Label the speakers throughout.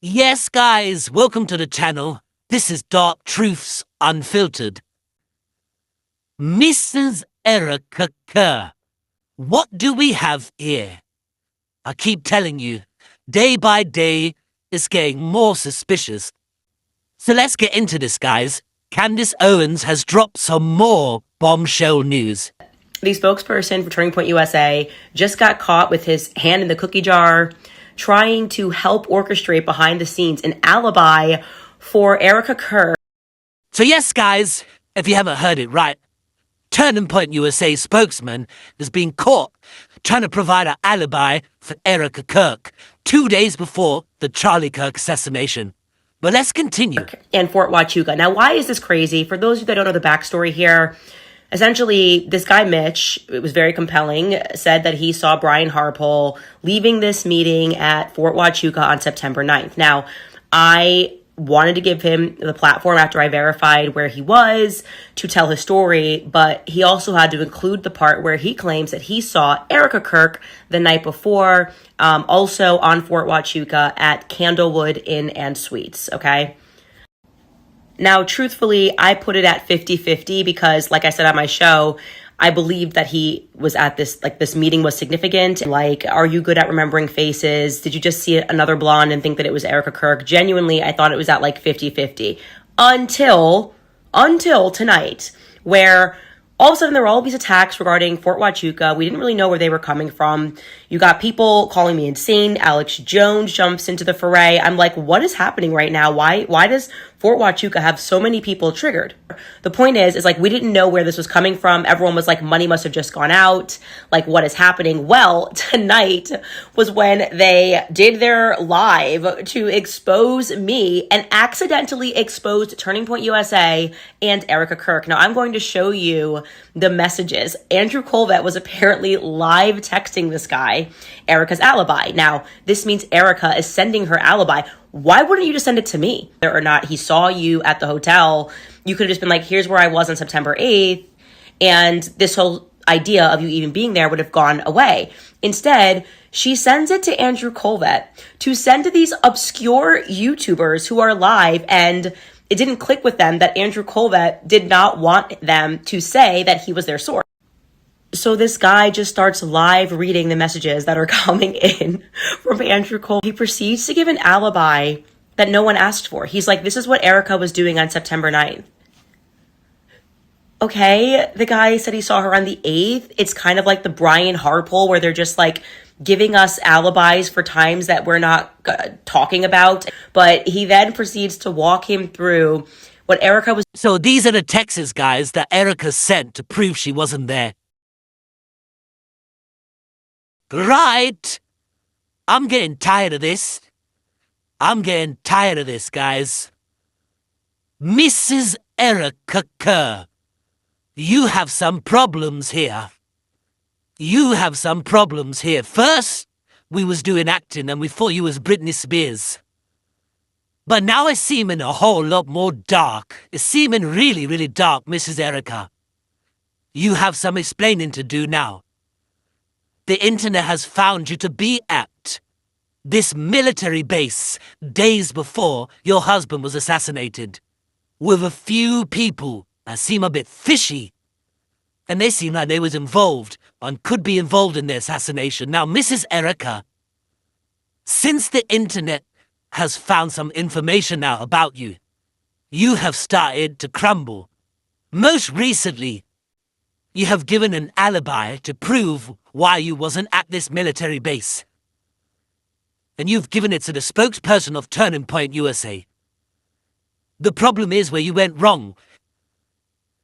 Speaker 1: Yes, guys, welcome to the channel. This is Dark Truths Unfiltered. Mrs. Erika Kirk, what do we have here? I keep telling you, day by day, it's getting more suspicious. So let's get into this, guys. Candace Owens has dropped some more bombshell news.
Speaker 2: The spokesperson for Turning Point USA just got caught with his hand in the cookie jar, trying to help orchestrate behind the scenes an alibi for Erika Kirk.
Speaker 1: So yes, guys, if you haven't heard it right, Turning Point USA spokesman has been caught trying to provide an alibi for Erika Kirk 2 days before the Charlie Kirk assassination. But let's continue.
Speaker 2: And Fort Huachuca. Now, why is this crazy? For those of you that don't know the backstory here, essentially, this guy, Mitch, it was very compelling, said that he saw Brian Harpole leaving this meeting at Fort Huachuca on September 9th. Now, I wanted to give him the platform after I verified where he was to tell his story, but he also had to include the part where he claims that he saw Erika Kirk the night before, also on Fort Huachuca at Candlewood Inn and Suites, okay? Now, truthfully, I put it at 50-50 because, like I said on my show, I believed that he was at this meeting was significant. Like, are you good at remembering faces? Did you just see another blonde and think that it was Erika Kirk? Genuinely, I thought it was at like 50-50 until tonight, where all of a sudden there were all these attacks regarding Fort Huachuca. We didn't really know where they were coming from. You got people calling me insane. Alex Jones jumps into the foray. I'm like, what is happening right now? Why does Fort Huachuca have so many people triggered? The point is like, we didn't know where this was coming from. Everyone was like, money must have just gone out. Like, what is happening? Well, tonight was when they did their live to expose me and accidentally exposed Turning Point USA and Erika Kirk. Now, I'm going to show you the messages. Andrew Colvett was apparently live texting this guy Erika's alibi. Now, this means Erika is sending her alibi. Why wouldn't you just send it to me? Whether or not he saw you at the hotel, you could have just been like, here's where I was on September 8th. And this whole idea of you even being there would have gone away. Instead, she sends it to Andrew Colvett to send to these obscure YouTubers who are live, and it didn't click with them that Andrew Colvett did not want them to say that he was their source. So this guy just starts live reading the messages that are coming in from Andrew Cole. He proceeds to give an alibi that no one asked for. He's like, this is what Erika was doing on September 9th. Okay, the guy said he saw her on the 8th. It's kind of like the Brian Harpole where they're just like giving us alibis for times that we're not talking about. But he then proceeds to walk him through what Erika was.
Speaker 1: So these are the texts, guys, that Erika sent to prove she wasn't there. Right. I'm getting tired of this. Guys. Mrs. Erika Kirk, you have some problems here. First, we was doing acting and we thought you was Britney Spears. But now it's seeming a whole lot more dark. It's seeming really, really dark, Mrs. Erika. You have some explaining to do now. The internet has found you to be at this military base days before your husband was assassinated, with a few people that seem a bit fishy, and they seem like they was involved and could be involved in the assassination. Now, Mrs. Erika, since the internet has found some information now about you, you have started to crumble. Most recently, you have given an alibi to prove why you wasn't at this military base. And you've given it to the spokesperson of Turning Point USA. The problem is where you went wrong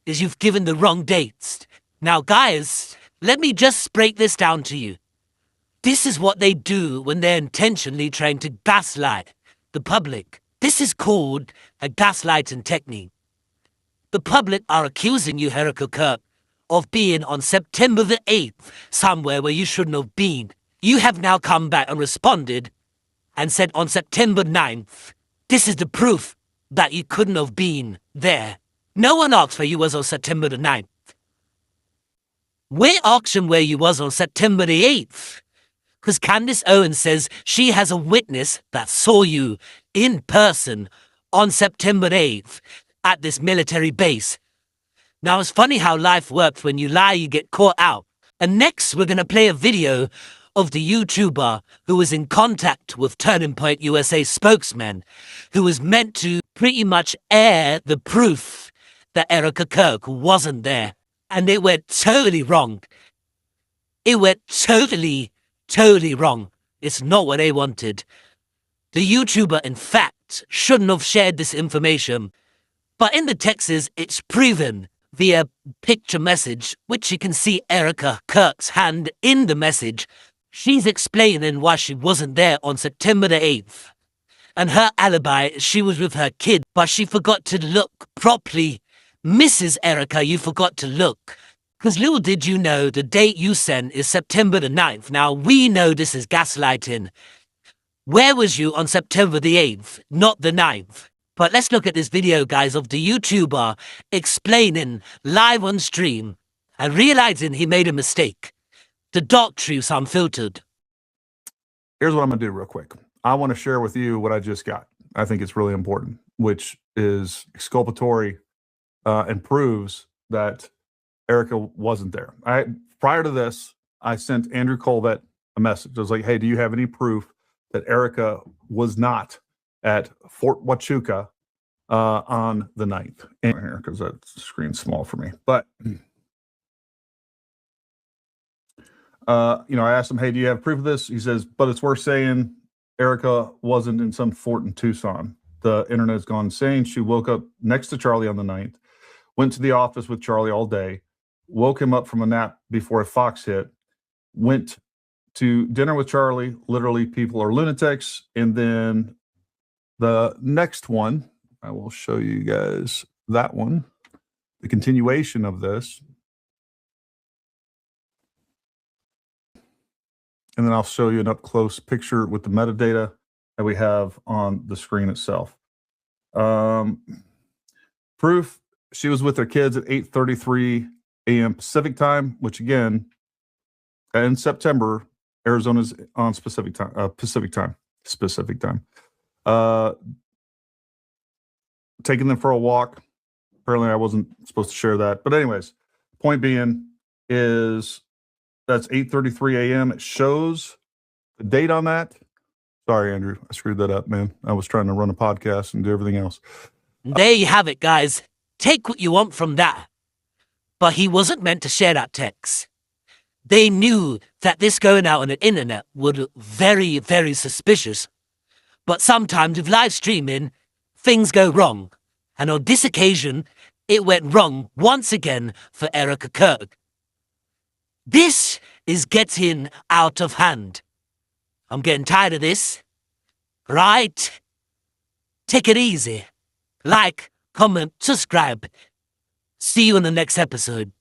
Speaker 1: is you've given the wrong dates. Now, guys, let me just break this down to you. This is what they do when they're intentionally trying to gaslight the public. This is called a gaslighting technique. The public are accusing you, Erika Kirk, of being on September the 8th, somewhere where you shouldn't have been. You have now come back and responded and said on September 9th, this is the proof that you couldn't have been there. No one asked where you was on September the 9th. We asked where you was on September the 8th. Because Candace Owens says she has a witness that saw you in person on September 8th at this military base. Now, it's funny how life works. When you lie, you get caught out. And next, we're going to play a video of the YouTuber who was in contact with Turning Point USA spokesman, who was meant to pretty much air the proof that Erika Kirk wasn't there. And it went totally wrong. It went totally wrong. It's not what they wanted. The YouTuber, in fact, shouldn't have shared this information. But in the texts, it's proven via picture message, which you can see Erika Kirk's hand in the message. She's explaining why she wasn't there on September the 8th. And her alibi, she was with her kid, but she forgot to look properly. Mrs. Erika, you forgot to look. Because little did you know, the date you sent is September the 9th. Now, we know this is gaslighting. Where was you on September the 8th, not the 9th? But let's look at this video, guys, of the YouTuber explaining live on stream and realizing he made a mistake. The dark truths unfiltered.
Speaker 3: Here's what I'm going to do real quick. I want to share with you what I just got. I think it's really important, which is exculpatory and proves that Erika wasn't there. Prior to this, I sent Andrew Colvett a message. I was like, hey, do you have any proof that Erika was not at Fort Huachuca on the 9th? And here, because that screen's small for me. But, I asked him, hey, do you have proof of this? He says, but it's worth saying Erika wasn't in some fort in Tucson. The internet's gone insane. She woke up next to Charlie on the 9th, went to the office with Charlie all day, woke him up from a nap before a fox hit, went to dinner with Charlie. Literally, people are lunatics. And then the next one, I will show you guys that one, the continuation of this. And then I'll show you an up-close picture with the metadata that we have on the screen itself. Proof, she was with her kids at 8:33 a.m. Pacific time, which again, in September, Arizona's on Pacific time. Taking them for a walk. Apparently, I wasn't supposed to share that. But anyways, point being is that's 8:33 a.m. It shows the date on that. Sorry, Andrew. I screwed that up, man. I was trying to run a podcast and do everything else.
Speaker 1: There you have it, guys. Take what you want from that. But he wasn't meant to share that text. They knew that this going out on the internet would look very, very suspicious. But sometimes with live streaming, things go wrong. And on this occasion, it went wrong once again for Erika Kirk. This is getting out of hand. I'm getting tired of this. Right? Take it easy. Like, comment, subscribe. See you in the next episode.